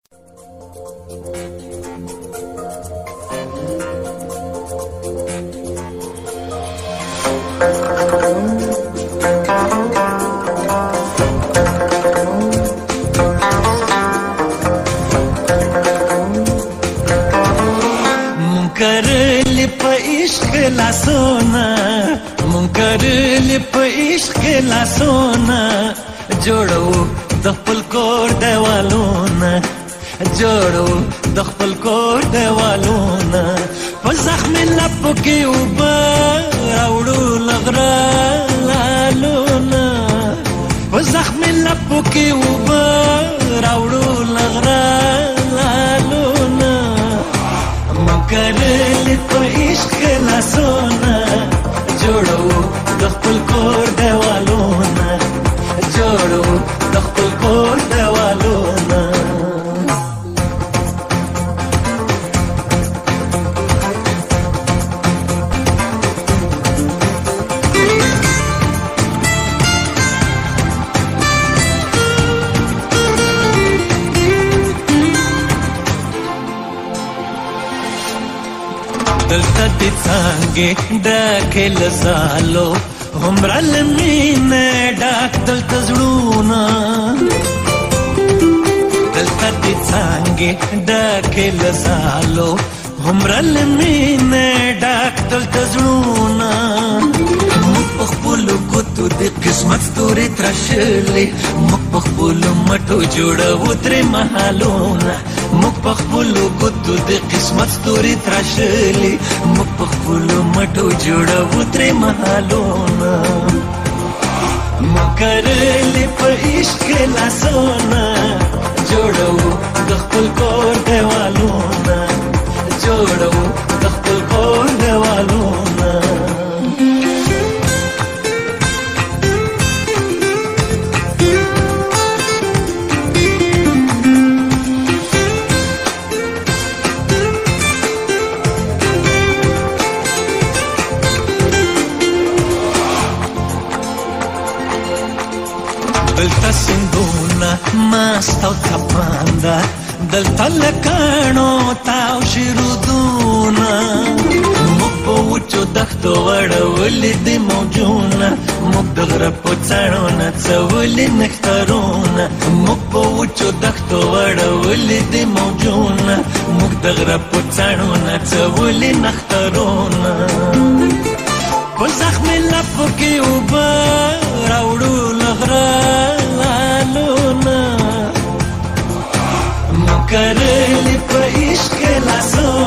منکرلی په عشق لاسونه منکرلی په عشق لاسونه جوړو د خپل کور دیوالونه جوړو د خپل کور دیوالونه په زخمي لپو کې اوبه راوړو لغره لالونه په زخمي لپو کې اوبه راوړو لغره لالونه منکرلی په عشق لاسونه جوړو د خپل کور دیوالونه جوړو د خپل کور دیوالونه دلته دې څانګې ډکې له زالو هومره له مینې ډک دلته زړونه دلته دې څانګې ډکې له زالو هومره له مینې ډک دلته زړونه موږ په خپلو ګوتو د قسمت ستوري تراشلې موږ په خپلو مټو جوړوو ترې مهالونه موږ په خپلو ګوتو د قسمت ستوري تراشلې موږ په خپلو مټو جوړوو ترې مهالونه منکرلی په عشق لاسونه جوړوو د خپل کور دیوالونه جوړوو د خپل کور دیوالونه دلته سیندونه مست او څپانده دلته لکاڼو تاو شي رودونه موږ په وچو دښتو وړولي دي موجونه موږ د غره په څاڼو نڅولي نښترونه موږ په وچو دښتو وړولي دي موجونه موږ د غره په څاڼو نڅولي نښترونه په زخمي لپو کې اوبه راوړو لغره لالونه منکرلی په عشق لاسونه